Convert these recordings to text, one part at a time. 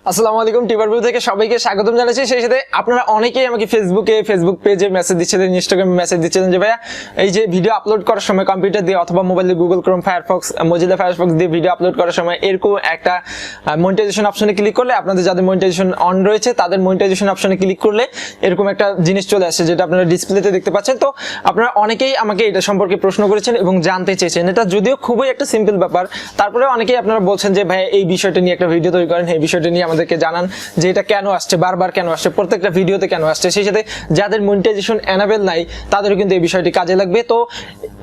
আসসালামু-আলাইকুম টিভারভিউ থেকে সবাইকে স্বাগতম জানাচ্ছি। সেই সাথে আপনারা অনেকেই আমাকে ফেসবুক পেজে মেসেজ দিচ্ছিলেন, ইনস্টাগ্রামে মেসেজ দিচ্ছিলেন যে ভাইয়া এই যে ভিডিও আপলোড করার সময় কম্পিউটার দিয়ে অথবা মোবাইলে Google Chrome Firefox Mozilla Firefox দিয়ে ভিডিও আপলোড করার সময় এরকম একটা মনিটাইজেশন অপশনে ক্লিক করলে আপনাদের যাদের মনিটাইজেশন অন রয়েছে তাদের মনিটাইজেশন অপশনে ক্লিক করলে এরকম একটা জিনিস চলে আসে যেটা আপনারা ডিসপ্লেতে দেখতে পাচ্ছেন। তো আপনারা অনেকেই আমাকে এটা সম্পর্কে প্রশ্ন করেছেন এবং জানতে চেয়েছেন। এটা যদিও খুবই একটা সিম্পল ব্যাপার, তারপরে অনেকেই আপনারা বলছেন যে ভাই এই বিষয়টা নিয়ে একটা ভিডিও তৈরি করেন, এই বিষয়টা নিয়ে আমাদেরকে জানান যে এটা কেন আসছে, বারবার কেন আসছে, প্রত্যেকটা ভিডিওতে কেন আসছে। সেই সাথে যাদের মনিটাইজেশন এনাবেল নাই তাদেরও কিন্তু এই বিষয়টি কাজে লাগবে। তো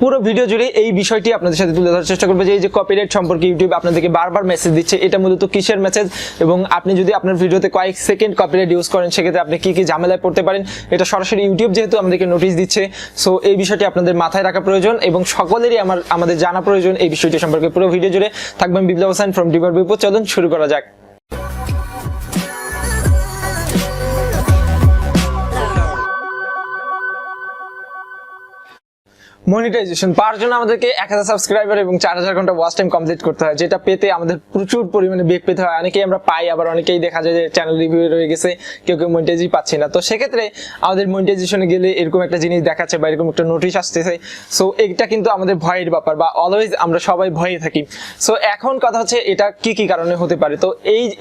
পুরো ভিডিও জুড়ে এই বিষয়টি আপনাদের সাথে তুলে ধরার চেষ্টা করবো যে এই যে কপিরাইট সম্পর্কে ইউটিউব আপনাদেরকে বারবার মেসেজ দিচ্ছে, এটা মূলত কিসের মেসেজ এবং আপনি যদি আপনার ভিডিওতে কয়েক সেকেন্ড কপিরাইট ইউজ করেন সেক্ষেত্রে আপনি কি কি ঝামেলায় পড়তে পারেন, এটা সরাসরি ইউটিউব যেহেতু আমাদেরকে নোটিশ দিচ্ছে। সো এই বিষয়টি আপনাদের মাথায় রাখা প্রয়োজন এবং সকলেরই আমাদের জানা প্রয়োজন এই বিষয়টি সম্পর্কে। পুরো ভিডিও জুড়ে থাকবেন বিপ্লব হোসেন ফ্রম টিভারভিউ। চলুন শুরু করা যাক। মনিটাইজেশন পাওয়ার জন্য আমাদেরকে 1000 সাবস্ক্রাইবার এবং 4000 ঘন্টা ওয়াচ টাইম কমপ্লিট করতে হয়, যেটা পেতে আমাদের প্রচুর পরিমাণে বেগ পেতে হয়। অনেকেই আমরা পাই, আবার অনেকেই দেখা যায় যে চ্যানেল রিভিউ রয়ে গেছে, কেউ মনিটাইজই পাচ্ছে না। তো সেক্ষেত্রে আমাদের মনিটাইজেশনে গেলে এরকম একটা জিনিস দেখাচ্ছে বা এরকম একটা নোটিশ আসতেছে। সো এটা কিন্তু আমাদের ভয়ের ব্যাপার বা অলওয়েজ আমরা সবাই ভয়ে থাকি। সো এখন কথা হচ্ছে এটা কি কি কারণে হতে পারে। তো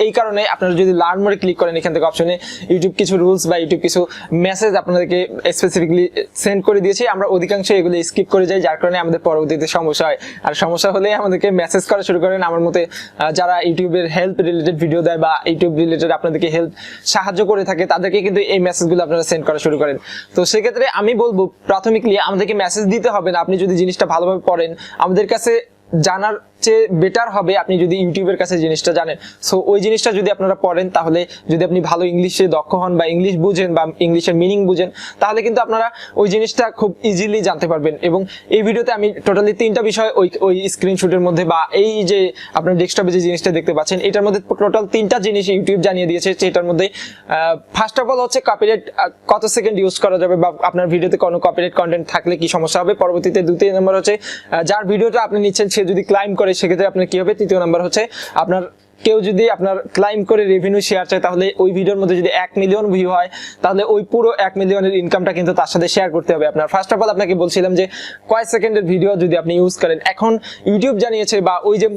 এই কারণে আপনারা যদি লার্ন মোডে ক্লিক করেন এখান থেকে অপশনে ইউটিউব কিছু রুলস বা ইউটিউব কিছু মেসেজ আপনাদেরকে স্পেসিফিকলি সেন্ড করে দিয়েছে, আমরা অধিকাংশ এগুলো স্কিপ করে যাই, যার কারণে আমাদের পরবর্তীতে সমস্যা হয়। আর সমস্যা হলে আমাদেরকে মেসেজ করা শুরু করেন। আমার মতে যারা ইউটিউবের হেল্প রিলেটেড ভিডিও দেয় বা ইউটিউব রিলেটেড আপনাদেরকে হেল্প সাহায্য করে থাকে তাদেরকে কিন্তু এই মেসেজগুলো আপনারা সেন্ড করা শুরু করেন। তো সেক্ষেত্রে আমি বলবো প্রাথমিকলি আমাদেরকে মেসেজ দিতে হবে না। আপনি যদি জিনিসটা ভালোভাবে পড়েন, আমাদের কাছে জানার চেয়ে বেটার হবে আপনি যদি ইউটিউবের কাছে জিনিসটা জানেন। সো ওই জিনিসটা যদি আপনারা পড়েন, তাহলে যদি আপনি ভালো ইংলিশে দক্ষ হন বা ইংলিশ বুঝেন বা ইংলিশের মিনিং বুঝেন, তাহলে কিন্তু আপনারা ওই জিনিসটা খুব ইজিলি জানতে পারবেন। এবং এই ভিডিওতে আমি টোটালি 3টা বিষয় ওই স্ক্রিনশটের মধ্যে বা এই যে আপনার ডেস্কটপে যে জিনিসটা দেখতে পাচ্ছেন এটার মধ্যে টোটাল 3টা জিনিস ইউটিউব জানিয়ে দিয়েছে। সেটার মধ্যে ফার্স্ট অফ অল হচ্ছে কপিরাইট কত সেকেন্ড ইউজ করা যাবে বা আপনার ভিডিওতে কোনো কপিরাইট কন্টেন্ট থাকলে কি সমস্যা হবে। পরবর্তীতে 2 নম্বর হচ্ছে যার ভিডিওটা আপনি নিচ্ছেন সে যদি ক্লাইম করে সেক্ষেত্রে আপনার কি হবে। 3য় নাম্বার হচ্ছে আপনার কেউ যদি আপনার ক্লাইম করে রেভিনিউ শেয়ার চায় তাহলে ওই ভিডিওর মধ্যে যদি 1 মিলিয়ন ভিউ হয় তাহলে ওই পুরো 1 মিলিয়নের ইনকামটা কিন্তু তার সাথে শেয়ার করতে হবে আপনার। ফার্স্ট অফ অল আপনাকে বলছিলাম যে কয়েক সেকেন্ডের ভিডিও যদি আপনি ইউজ করেন, এখন ইউটিউব জানিয়েছে বা ওই যে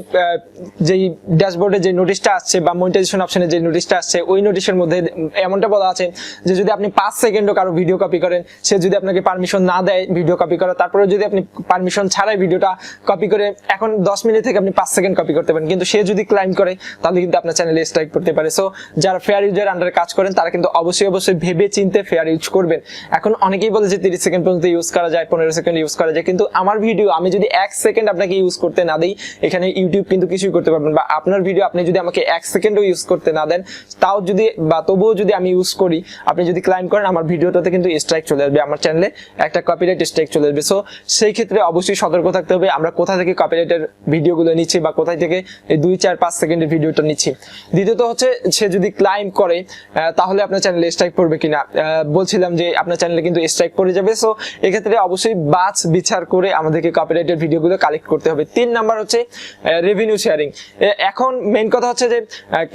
যেই ড্যাশবোর্ডে যে নোটিশটা আসছে বা মনিটাইজেশন অপশনে যে নোটিশটা আসছে ওই নোটিশের মধ্যে এমনটা বলা আছে যে যদি আপনি 5 সেকেন্ডও কারো ভিডিও কপি করেন, সে যদি আপনাকে পারমিশন না দেয় ভিডিও কপি করা, তারপরে যদি আপনি পারমিশন ছাড়াই ভিডিওটা কপি করে এখন 10 মিনিট থেকে আপনি 5 সেকেন্ড কপি করতে পারেন, কিন্তু সে যদি ক্লাইম করে তাহলে কিন্তু আপনার চ্যানেলে স্ট্রাইক করতে পারে। সো যারা ফেয়ার ইউজের আন্ডারে কাজ করেন তারা কিন্তু অবশ্যই ভেবে চিন্তে ফেয়ার ইউজ করবেন। এখন অনেকেই বলে যে 30 সেকেন্ড পর্যন্ত ইউজ করা যায়, 15 সেকেন্ড ইউজ করা যায়, কিন্তু আমার ভিডিও আমি যদি 1 সেকেন্ড আপনাকে ইউজ করতে না দেই এখানে ইউটিউব কিন্তু কিছুই করতে পারবেন। বা আপনার ভিডিও আপনি যদি আমাকে 1 সেকেন্ডও ইউজ করতে না দেন তাও যদি বা তবুও যদি আমি ইউজ করি, আপনি যদি ক্লাইম করেন আমার ভিডিওটাতে কিন্তু স্ট্রাইক চলে আসবে, আমার চ্যানেলে একটা কপিরাইট স্ট্রাইক চলে আসবে। সো সেই ক্ষেত্রে অবশ্যই সতর্ক থাকতে হবে আমরা কোথা থেকে কপিরাইটের ভিডিওগুলো নিচ্ছি বা কোথায় থেকে এই 2, 4, 5 সেকেন্ডের ভিডিওটা নিচ্ছি। দ্বিতীয়ত হচ্ছে সে যদি ক্লাইম করে তাহলে আপনার চ্যানেলে স্ট্রাইক পড়বে কিনা। বলছিলাম যে আপনার চ্যানেলে কিন্তু স্ট্রাইক পড়ে যাবে। সো এক্ষেত্রে অবশ্যই বাছ বিচার করে আমাদেরকে কপিরাইটের ভিডিওগুলো কালেক্ট করতে হবে। 3 নাম্বার হচ্ছে রেভিনিউ শেয়ারিং। এখন মেইন কথা হচ্ছে যে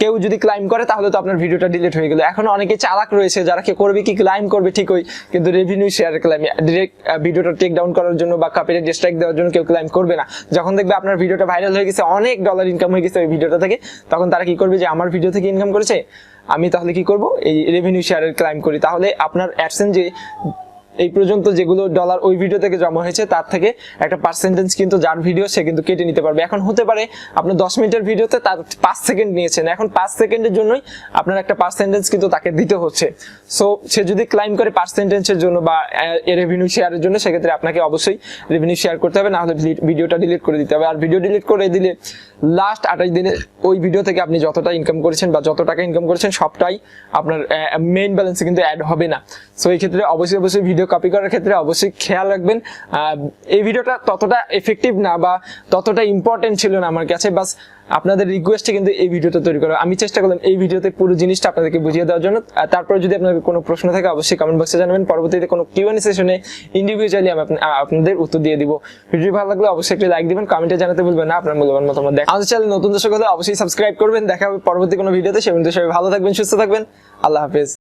কেউ যদি ক্লাইম করে তাহলে তো আপনার ভিডিওটা ডিলিট হয়ে গেল। এখন অনেকে চালাক রয়েছে যারা কি করবে কি ক্লাইম করবে ঠিকই, কিন্তু রেভিনিউ শেয়ার ক্লাইম ডিরেক্ট ভিডিওটা টেক ডাউন করার জন্য বা কপিরাইট স্ট্রাইক দেওয়ার জন্য কেউ ক্লাইম করবে না। যখন দেখবে আপনার ভিডিওটা ভাইরাল হয়ে গেছে, অনেক ডলার ইনকাম হয়ে গেছে ওই ভিডিওটা থেকে, তখন তারা কি করবে যে আমার ভিডিও থেকে ইনকাম করেছে আমি তাহলে কি করব এই রেভিনিউ শেয়ারের ক্লাইম করি। তাহলে আপনার অ্যাডসেন্স যে এই পর্যন্ত যেগুলো ডলার ওই ভিডিও থেকে জমা হয়েছে তার থেকে একটা পার্সেন্টেজ কিন্তু যার ভিডিও সে কিন্তু কেটে নিতে পারবে। এখন হতে পারে আপনার 10 মিনিটের ভিডিওতে তার 5 সেকেন্ড নিয়েছেন, এখন 5 সেকেন্ডের জন্যই আপনার একটা পার্সেন্টেজ কিন্তু তাকে দিতে হচ্ছে। সো সে যদি ক্লাইম করে পার্সেন্টেজের জন্য বা রেভিনিউ শেয়ারের জন্য সেক্ষেত্রে আপনাকে অবশ্যই রেভিনিউ শেয়ার করতে হবে, না হলে ভিডিওটা ডিলিট করে দিতে হবে। আর ভিডিও ডিলিট করে দিলে লাস্ট 28 দিনে ওই ভিডিও থেকে আপনি যতটা ইনকাম করেছেন বা যত টাকা ইনকাম করেছেন সবটাই আপনার মেইন ব্যালেন্সে কিন্তু অ্যাড হবে না। সো এই ক্ষেত্রে অবশ্যই ভিডিও ভিডিও কপি করার ক্ষেত্রে অবশ্যই খেয়াল রাখবেন। এই ভিডিওটা ততটা এফেক্টিভ না বা ততটা ইম্পর্টেন্ট ছিল না আমার কাছে, বাস আপনাদের রিকোয়েস্টে কিন্তু এই ভিডিওটা তৈরি করা। আমি চেষ্টা করলাম এই ভিডিওতে পুরো জিনিসটা আপনাদেরকে বুঝিয়ে দেওয়ার জন্য। তারপরে যদি আপনাদের কোনো প্রশ্ন থাকে অবশ্যই কমেন্ট বক্সে জানাবেন, পরবর্তীতে কোনো কিউএনএ সেশনে ইন্ডিভিজুয়ালি আমি আপনাদের উত্তর দিয়ে দিব। ভিডিও ভালো লাগলে অবশ্যই একটা লাইক দিবেন, কমেন্টে জানাতে ভুলবেন না আপনার মূল্যবান মতামত। আমাদের চ্যানেল নতুন দর্শক হলে অবশ্যই সাবস্ক্রাইব করবেন। দেখা হবে পরবর্তী কোনো ভিডিওতে। সে পর্যন্ত সবাই ভালো থাকবেন, সুস্থ থাকবেন। আল্লাহ হাফেজ।